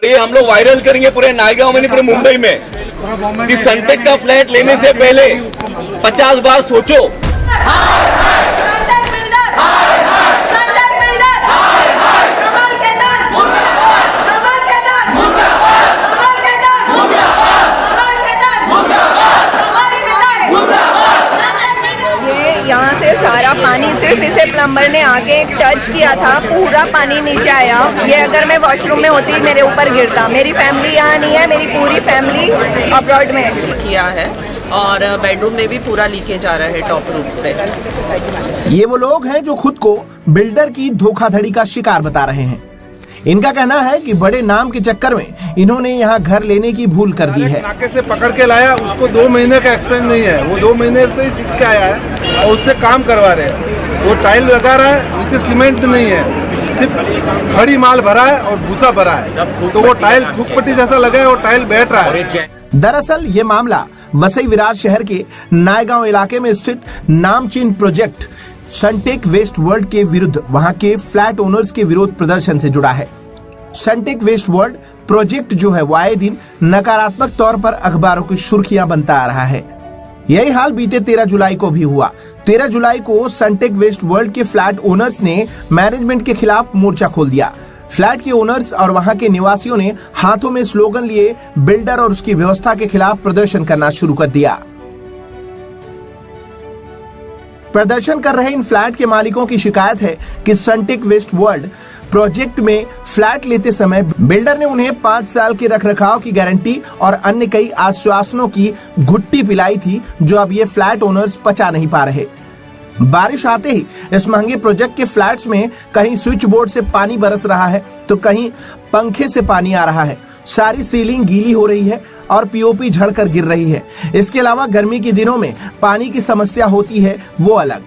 ये हम लोग वायरल करेंगे पूरे नायगांव में, पूरे मुंबई में कि सनटेक का फ्लैट लेने से पहले 50 बार सोचो। यहाँ से सारा पानी सिर्फ इसे प्लम्बर ने आके टच किया था, पूरा पानी नीचे आया। ये अगर मैं वॉशरूम में होती मेरे ऊपर गिरता। मेरी फैमिली यहाँ नहीं है, मेरी पूरी फैमिली अब्रॉड में किया है और बेडरूम में भी पूरा लीकेज आ रहा है टॉप रूफ पे। ये वो लोग हैं जो खुद को बिल्डर की धोखाधड़ी का शिकार बता रहे हैं। इनका कहना है कि बड़े नाम के चक्कर में इन्होंने यहाँ घर लेने की भूल कर दी है। नाके से पकड़ के लाया, उसको 2 महीने का एक्सपीरियंस नहीं है, वो 2 महीने से ही सीख के आया है और उससे काम करवा रहे हैं। वो टाइल लगा रहा है, नीचे सीमेंट नहीं है, सिर्फ खड़ी माल भरा है और भूसा भरा है, तो वो टाइल थूकपट्टी जैसा लगा है, वो टाइल बैठ रहा है। दरअसल ये मामला वसई विरार शहर के नायगांव इलाके में स्थित नामचीन प्रोजेक्ट सनटेक वेस्ट वर्ल्ड के विरुद्ध वहां के फ्लैट ओनर्स के विरोध प्रदर्शन से जुड़ा है। सनटेक वेस्ट वर्ल्ड प्रोजेक्ट जो है वो आए दिन नकारात्मक तौर पर अखबारों की सुर्खियां बनता आ रहा है। यही हाल बीते 13 जुलाई को भी हुआ। 13 जुलाई को सनटेक वेस्ट वर्ल्ड के फ्लैट ओनर्स ने मैनेजमेंट के खिलाफ मोर्चा खोल दिया। फ्लैट के ओनर्स और वहां के निवासियों ने हाथों में स्लोगन लिए बिल्डर और उसकी व्यवस्था के खिलाफ प्रदर्शन करना शुरू कर दिया। प्रदर्शन कर रहे इन फ्लैट के मालिकों की शिकायत है कि सनटेक वेस्ट वर्ल्ड प्रोजेक्ट में फ्लैट लेते समय बिल्डर ने उन्हें 5 साल के रखरखाव की गारंटी और अन्य कई आश्वासनों की घुट्टी पिलाई थी, जो अब ये फ्लैट ओनर्स पचा नहीं पा रहे। बारिश आते ही इस महंगे प्रोजेक्ट के फ्लैट्स में कहीं स्विच बोर्ड से पानी बरस रहा है तो कहीं पंखे से पानी आ रहा है। सारी सीलिंग गीली हो रही है और पीओपी झड़कर गिर रही है। इसके अलावा गर्मी के दिनों में पानी की समस्या होती है, वो अलग।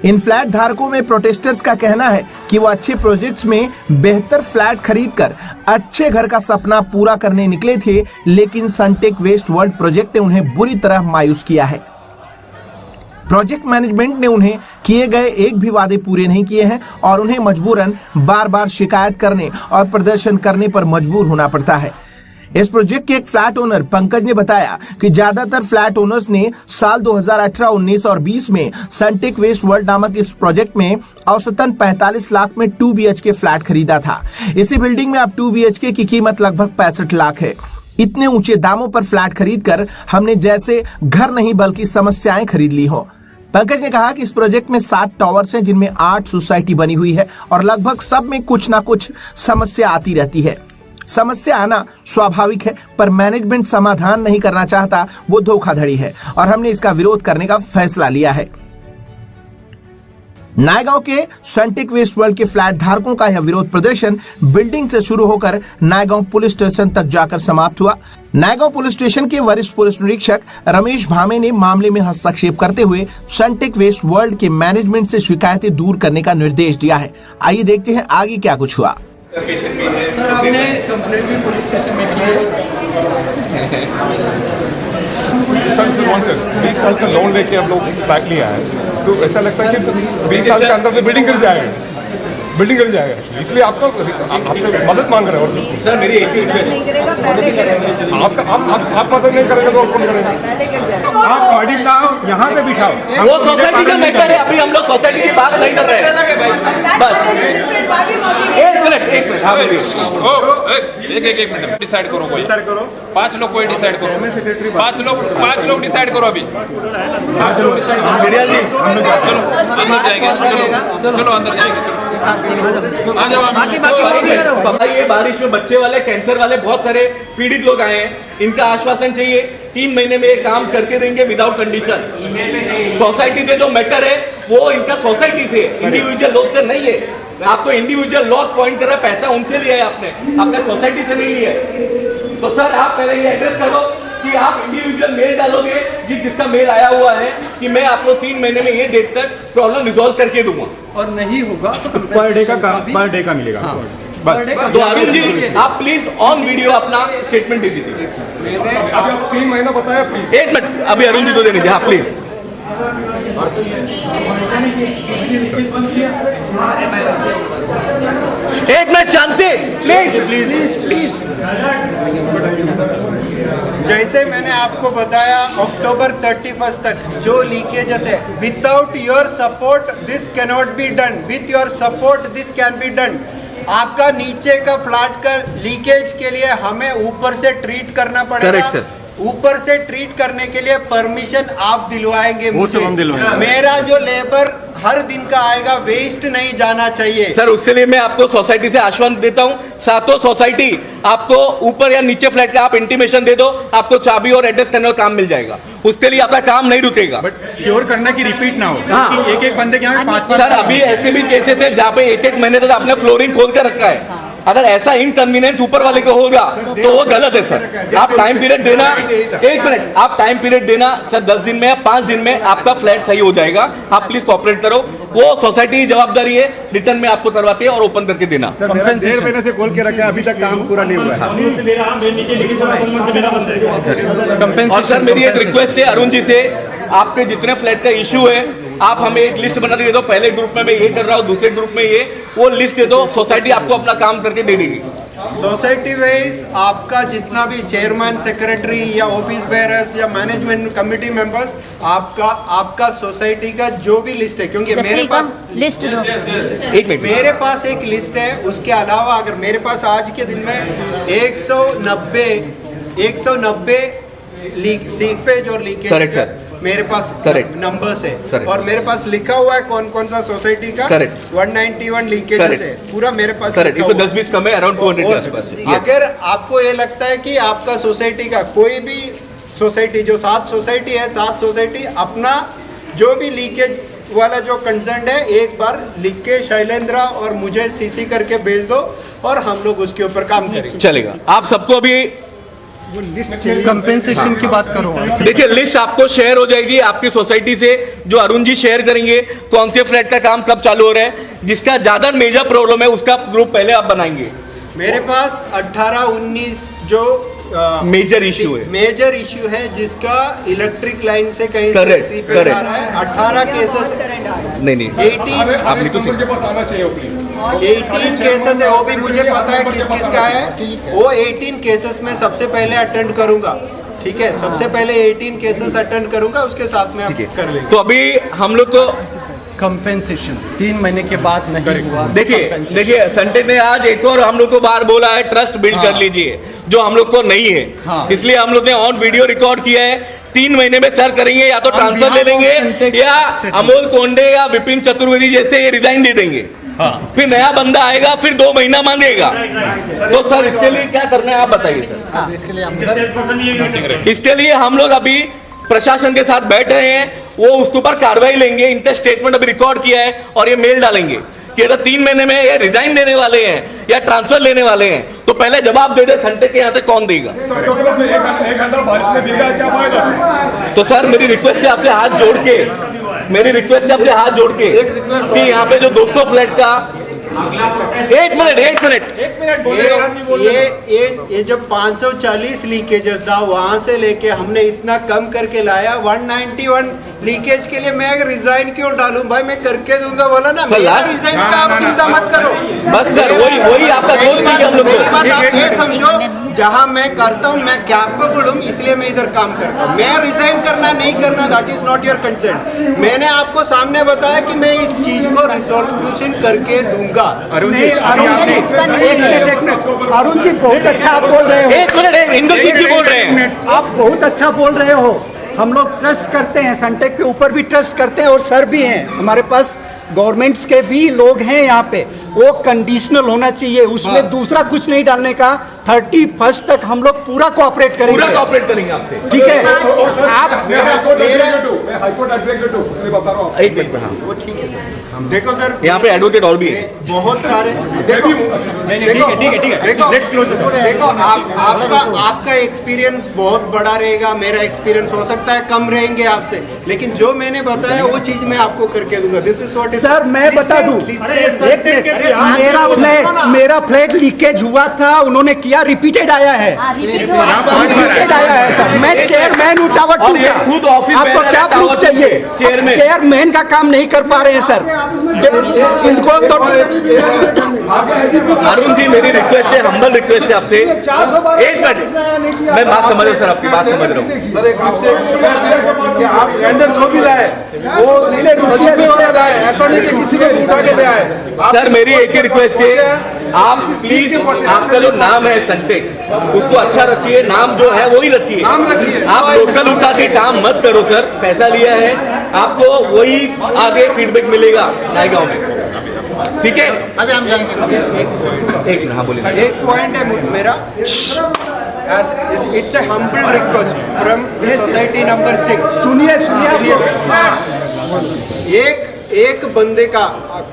इन फ्लैट धारकों में प्रोटेस्टर्स का कहना है कि वो अच्छे प्रोजेक्ट्स में बेहतर फ्लैट खरीदकर अच्छे घर का सपना पूरा करने निकले थे, लेकिन सनटेक वेस्ट वर्ल्ड प्रोजेक्ट ने उन्हें बुरी तरह मायूस किया है। प्रोजेक्ट मैनेजमेंट ने उन्हें किए गए एक भी वादे पूरे नहीं किए हैं और उन्हें मजबूरन बार बार शिकायत करने और प्रदर्शन करने पर मजबूर होना पड़ता है। इस प्रोजेक्ट के एक फ्लैट ओनर पंकज ने बताया कि ज्यादातर फ्लैट ओनर्स ने साल 2018, 19 और 20 में सनटेक वेस्ट वर्ल्ड नामक इस प्रोजेक्ट में औसतन 45 लाख में 2 BHK फ्लैट खरीदा था। इसी बिल्डिंग में अब 2 BHK की कीमत लगभग 65 लाख है। इतने ऊंचे दामों पर फ्लैट खरीदकर हमने जैसे घर नहीं बल्कि समस्याएं खरीद ली हो। पंकज ने कहा कि इस प्रोजेक्ट में 7 टावर्स हैं, जिनमें 8 सोसाइटी बनी हुई है और लगभग सब में कुछ ना कुछ समस्या आती रहती है। समस्या आना स्वाभाविक है, पर मैनेजमेंट समाधान नहीं करना चाहता, वो धोखाधड़ी है और हमने इसका विरोध करने का फैसला लिया है। नायगांव के सनटेक वेस्ट वर्ल्ड के फ्लैट धारकों का यह विरोध प्रदर्शन बिल्डिंग से शुरू होकर नायगांव पुलिस स्टेशन तक जाकर समाप्त हुआ। नायगांव पुलिस स्टेशन के वरिष्ठ पुलिस निरीक्षक रमेश भामे ने मामले में हस्तक्षेप करते हुए सनटेक वेस्ट वर्ल्ड के मैनेजमेंट से शिकायतें दूर करने का निर्देश दिया है। आइए देखते हैं आगे क्या कुछ हुआ। सर, हमने कंप्लेंट भी पुलिस स्टेशन में की है। 20 साल का लोन लेके हम लोग फ्लैट लिया है, तो ऐसा लगता है कि 20 साल के अंदर बिल्डिंग गिर जाएगा, इसलिए आपको मदद मांग रहे हैं। सर मेरी एक ही रिक्वेस्ट, आप मदद नहीं करेंगे तो कौन करेगा? आप ऑडिट लाओ, यहाँ पे बिठाओ। वो सोसाइटी का मैटर है, अभी हम लोग सोसाइटी की बात नहीं कर रहे हैं। बस एक मिनट एक मिनट डिसाइड करो, कोई डिसाइड करो, 5 लोग कोई डिसाइड करो, 5 लोग डिसाइड करो अभी। 5 लोग डिसाइड, चलो अंदर जाएंगे, चलो अंदर जाएंगे, बाबा ये बारिश में बच्चे वाले, कैंसर वाले बहुत सारे पीड़ित लोग आए हैं, इनका आश्वासन चाहिए 3 महीने में ये काम करके देंगे विदाउट कंडीशन। सोसाइटी से जो मैटर है वो इनका सोसाइटी से, इंडिविजुअल लोग से नहीं है। आपको इंडिविजुअल लॉ पॉइंट कर रहा है, पैसा उनसे लिया है आपने, अपने सोसाइटी से नहीं लिया। तो सर आप पहले ये एड्रेस करो कि आप इंडिविजुअल मेल डालोगे, जिसका मेल आया हुआ है कि मैं आपको 3 महीने में ये डेट तक प्रॉब्लम रिजॉल्व करके दूंगा, और नहीं होगा तो पर डे का मिलेगा। हाँ। बस। तो अरुण जी आप प्लीज ऑन वीडियो अपना स्टेटमेंट दे दीजिए। अभी 3 महीना बताया प्लीज। 1 मिनट अभी अरुण जी को दे दीजिए। हाँ प्लीज। एक मिनट शांति प्लीज। जैसे मैंने आपको बताया अक्टूबर 31 तक जो लीकेजेस है, without your support this cannot be done, with your support this can be done. आपका नीचे का फ्लैट का लीकेज के लिए हमें ऊपर से ट्रीट करना पड़ेगा। ऊपर से ट्रीट करने के लिए परमिशन आप दिलवाएंगे मुझे। मेरा जो लेबर हर दिन का आएगा वेस्ट नहीं जाना चाहिए। सर उसके लिए मैं आपको सोसाइटी से आश्वासन देता हूँ, सातों सोसाइटी आपको ऊपर या नीचे फ्लैट का आप इंटीमेशन दे दो, आपको चाबी और एड्रेस करने का काम मिल जाएगा। उसके लिए आपका काम नहीं रुकेगा। बट श्योर करना कि रिपीट ना हो। हाँ। एक एक बंदे के यहाँ 5-5 सर अभी ऐसे भी केसेस है जहाँ पे एक महीने तक आपने फ्लोरिंग खोल कर रखा है। अगर ऐसा इनकन्वीनियंस ऊपर वाले को होगा तो वो गलत है सर। आप टाइम पीरियड देना, एक मिनट आप टाइम पीरियड देना सर, 10 दिन में या 5 दिन में आपका फ्लैट सही हो जाएगा। आप प्लीज कोऑपरेट करो, वो सोसाइटी की जवाबदारी है, रिटर्न में आपको करवाते हैं और ओपन करके देना। 1.5 महीने से खोल के रखा है, अभी तक काम पूरा नहीं हुआ है। और सर मेरी एक रिक्वेस्ट है अरुण जी से, आपके जितने फ्लैट का इश्यू है आप हमें एक लिस्ट बना के दे दो। पहले ग्रुप में मैं ये कर रहा हूँ, दूसरे ग्रुप में ये, वो लिस्ट दे दो, सोसाइटी आपको अपना काम करके दे देगी। सोसाइटी वाइज आपका जितना भी चेयरमैन, सेक्रेटरी या ऑफिस बेयरर्स या मैनेजमेंट कमेटी मेंबर्स, आपका सोसाइटी का जो भी लिस्ट है, क्योंकि मेरे पास लिस्ट दो। एक मिनट, मेरे पास एक लिस्ट है। उसके अलावा अगर मेरे पास आज के दिन में 190 सीपेज और लीकेज मेरे पास नंबर्स है, और मेरे पास लिखा हुआ है कौन कौन सा सोसाइटी का 191 लीकेजेस है, पूरा मेरे पास लिखा हुआ है। 10-20 कम है, अराउंड 200 के आसपास। अगर आपको ये लगता है कि आपका सोसाइटी का कोई भी सोसाइटी, जो 7 सोसाइटी है, 7 सोसाइटी अपना जो भी लीकेज वाला जो कंसर्न है एक बार लिख के शैलेंद्र और मुझे सीसी करके भेज दो और हम लोग उसके ऊपर काम करेंगे। चलेगा। आप सबको अभी कंपेंसेशन की बात करो। देखिए लिस्ट आपको शेयर हो जाएगी आपकी सोसाइटी से, जो अरुण जी शेयर करेंगे कौन से फ्लैट का काम कब चालू हो रहा है, जिसका ज्यादा मेजर प्रॉब्लम है उसका ग्रुप पहले आप बनाएंगे। मेरे पास 18-19 जो मेजर इश्यू है, मेजर इश्यू है जिसका इलेक्ट्रिक लाइन से कहीं से पे जा रहा है। 18 केसेस नहीं 18 आप नहीं तो उनके पास आना चाहिए प्लीज। 18 केसेस है, वो भी मुझे पता है किस किस का है। वो 18 केसेस में सबसे पहले अटेंड करूंगा, ठीक है, सबसे पहले 18 केसेस अटेंड करूंगा, उसके साथ में आप कर लेंगे। तो अभी हम लोग को कंपेंसेशन 3 महीने के बाद नहीं हुआ। देखिए संटे ने आज एक और हम लोग को बार बोला है, ट्रस्ट बिल्ड कर लीजिए, जो हम लोग को नहीं है। इसलिए हम लोग ने ऑन वीडियो रिकॉर्ड किया है। 3 महीने में सर करेंगे, या तो ट्रांसफर ले लेंगे या अमोल कोंडे या विपिन चतुर्वेदी जैसे ये रिजाइन दे देंगे। फिर नया बंदा आएगा, फिर 2 महीना मांगेगा। तो सर इसके लिए क्या करना है आप बताइए सर। इसके लिए हम लोग अभी प्रशासन के साथ बैठ रहे हैं, वो उसके ऊपर कार्रवाई लेंगे। इनका स्टेटमेंट अभी रिकॉर्ड किया है और ये मेल डालेंगे कि अगर 3 महीने में ये रिजाइन देने वाले हैं या ट्रांसफर लेने वाले हैं तो पहले जवाब दे दे, संटे के यहाँ से कौन देगा। एक घंटा बारिश में भीगा क्या फायदा। तो सर मेरी रिक्वेस्ट है आपसे हाथ जोड़ के, कि यहाँ पे जो 200 फ्लैट का एक मिनट ये जब 540 लीकेजेस था वहां से लेके हमने इतना कम करके लाया 191 लीकेज के लिए मैं रिजाइन क्यों डालूं भाई, मैं करके दूंगा बोला ना। मेरा रिजाइन का आप चिंता मत करो, बस सर वही आपका दोस्त है हम लोग। मेरी बात आप ये समझो, जहां मैं करता हूं मैं कैपेबल हूं, इसलिए मैं इधर काम करता हूं। मैं रिजाइन करना नहीं करना that is not your concern. मैंने आपको सामने बताया कि मैं इस चीज को रिजोल्यूशन करके दूंगा। अरुण जी बहुत अच्छा आप बोल रहे हो। एक मिनट इंद्रजीत जी बोल रहे हैं। आप बहुत अच्छा बोल रहे हो। हम लोग ट्रस्ट करते हैं, सनटेक के ऊपर भी ट्रस्ट करते हैं, और सर भी हैं हमारे पास, गवर्नमेंट्स के भी लोग हैं यहाँ पे। वो कंडीशनल होना चाहिए, उसमें दूसरा कुछ नहीं डालने का। 31 तक हम लोग पूरा कोऑपरेट करेंगे, आपसे, ठीक है। आप एक मिनट, वो ठीक है। देखो सर यहाँ पे एडवोकेट और भी है बहुत सारे। देखो आपका एक्सपीरियंस बहुत बड़ा रहेगा, मेरा एक्सपीरियंस हो सकता है कम रहेंगे आपसे, लेकिन जो मैंने बताया वो चीज मैं आपको करके दूंगा। This is what is. Sir मैं बता दूं, मेरा फ्लैट लीकेज हुआ था, उन्होंने किया, रिपीटेड आया है, रिपीटेड आया है सर। मैं चेयरमैन हूँ टावर 2 का, आपको क्या प्रूफ चाहिए? चेयरमैन का काम नहीं कर पा रहे हैं सर। इनको तो अरुण जी, मेरी रिक्वेस्ट है, हम्बल रिक्वेस्ट है आपसे, एक मिनट, मैं बात समझ रहा हूँ सर, आपकी बात समझ रहा हूँ सर, एक आपसे एक रिक्वेस्ट है कि आप टेंडर जो भी लाए वो तजुर्बे वाला लाए, ऐसा नहीं कि किसी को उठा के ले आए। सर, मेरी एक ही रिक्वेस्ट है, आप प्लीज, आपका जो नाम है सनटेक, उसको अच्छा रखिए, नाम जो है वही रखिए, नाम रखिए। आप लोकल उठा के काम मत करो सर, पैसा लिया है, आपको वही आगे फीडबैक मिलेगा नायगांव में, ठीक है? अभी हम जाएंगे। एक हाँ बोलिए। एक पॉइंट है मेरा, it's a humble request from the society number 6। सुनिए एक बंदे का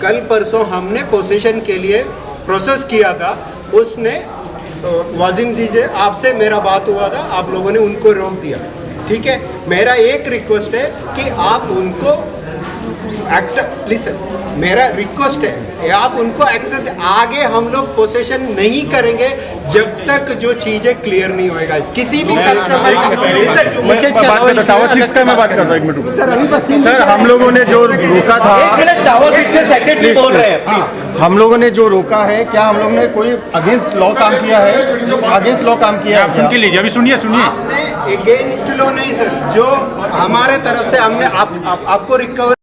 कल परसों हमने पोजीशन के लिए प्रोसेस किया था, उसने वाजिम जी से आपसे मेरा बात हुआ था, आप लोगों ने उनको रोक दिया, ठीक है? मेरा एक रिक्वेस्ट है कि आप उनको एक्सेप्ट, लिसन, मेरा रिक्वेस्ट है आप उनको एक्सेप्ट, आगे हम लोग पोसेशन नहीं करेंगे जब तक जो चीजें क्लियर नहीं होएगा किसी भी कस्टमर का। टावर 6 का मैं बात कर रहा हूँ, एक मिनट सर, हम लोगों ने जो रोका था, एक मिनट, टावर 6 से सेक्रेटरी बोल रहे हैं, प्लीज। हम लोगों ने जो रोका है, क्या हम लोगों ने कोई अगेंस्ट लॉ काम किया है? अगेंस्ट लॉ काम किया है? सुन के लीजिए, अभी सुनिए। आपने अगेंस्ट लॉ नहीं सर, जो हमारे तरफ से हमने आपको रिकवर